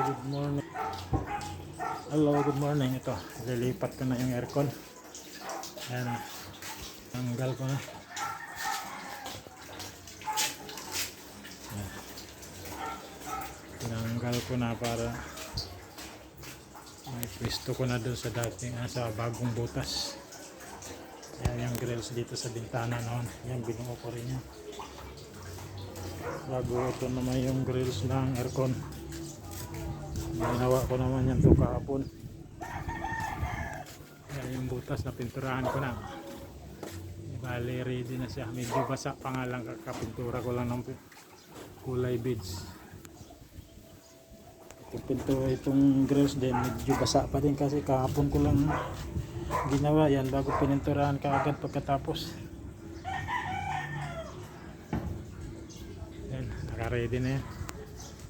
Good morning. Hello, good morning. Ito, lilipat ko na yung aircon. Ayan, tanggal ko na. Ayan. Tinanggal ko na para may pwesto ko na doon sa dating, sa bagong butas. Ayan yung grills dito sa bintana noon. Ayan, binuo ko rin yan. Bago ito naman yung grills ng aircon. Ginawa ko naman yan ito kahapon. Yan yung butas na pinturahan ko na. Bali ready na siya. Medyo basa pa nga lang, kakapintura ko lang ng kulay beads. Pintura itong grills din, medyo basa pa din kasi kahapon ko lang ginawa yan bago pininturahan kaagad pagkatapos. Yan, naka-ready na yan.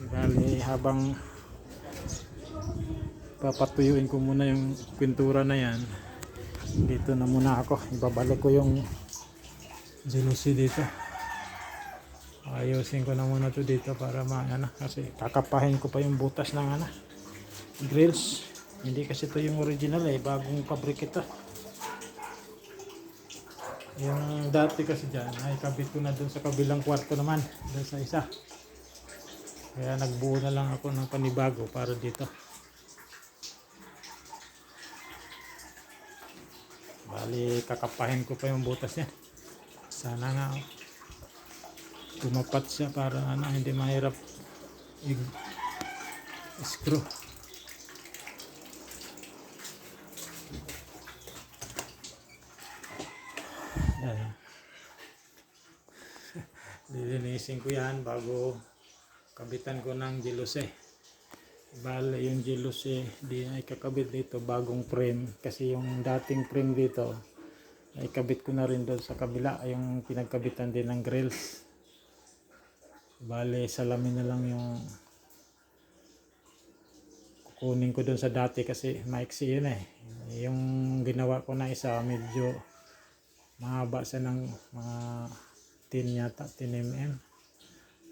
Bali habang papatuyuin ko muna yung pintura na yan, dito na muna ako, ibabalik ko yung jealousy dito. Ayusin ko na muna to dito para kasi kakapahin ko pa yung butas ng grills. Hindi kasi to yung original bagong pabrik ito. Yung dati kasi dyan ay kabit ko na dun sa kabilang kwarto naman, dun sa isa, kaya nagbuo na lang ako ng panibago para dito. Bali kakapahin ko pa yung butas niya. Sana nga tumapat siya para hindi mahirap i-screw. Yan. Lilinisin ko yan bago kabitan ko ng jealousy. Bale yung jealousy di ay kakabit dito bagong frame, kasi yung dating frame dito ay kabit ko na rin doon sa kabila, yung pinagkabitan din ng grills. Bale salamin na lang yung kukunin ko doon sa dati kasi maiksi yun yung ginawa ko na isa medyo mahaba siya ng mga 10 yata, 10 mm,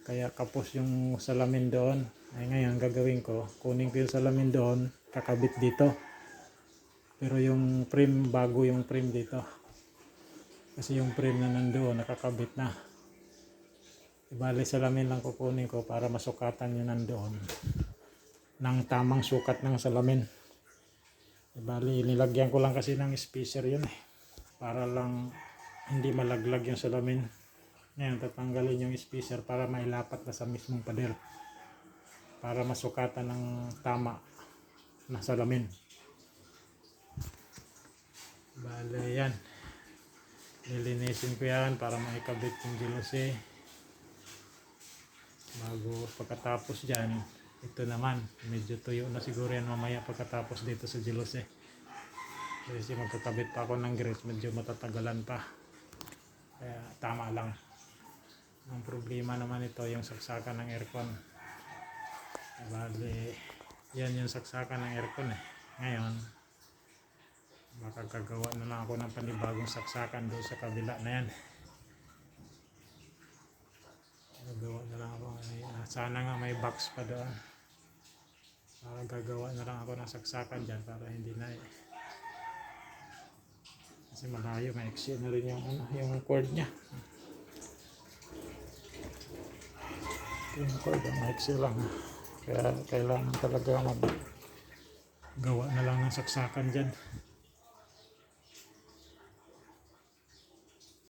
kaya kapos yung salamin doon. Ay ngayon gagawin ko, kunin ko yung salamin doon, kakabit dito, pero yung frame, bago yung frame dito kasi yung frame na nandoon nakakabit na. Ibali salamin lang kukunin ko para masukatan yun nandoon ng tamang sukat ng salamin. Ibali nilagyan ko lang kasi ng spacer yun para lang hindi malaglag yung salamin. Ngayon tatanggalin yung spacer para mailapat na sa mismong pader para masukatan ng tama na salamin. Bale yan, nilinisin ko yan para maikabit yung jealousy. Bago pagkatapos dyan, ito naman medyo tuyo na siguro yan mamaya pagkatapos dito sa jealousy, kasi magkakabit pa ako ng grills, medyo matatagalan pa, kaya tama lang. Ang problema naman ito yung saksakan ng aircon. Bali yan yung saksakan ng aircon ngayon baka gagawa na lang ako ng panibagong saksakan doon sa kabila na yan. Gagawa na lang ako, sana nga may box pa doon, para gagawa na lang ako ng saksakan dyan para hindi na kasi malayo, maiksi na rin yung cord nya. Yung cord maiksi lang, kaya kailangan talaga gawa na lang ng saksakan dyan.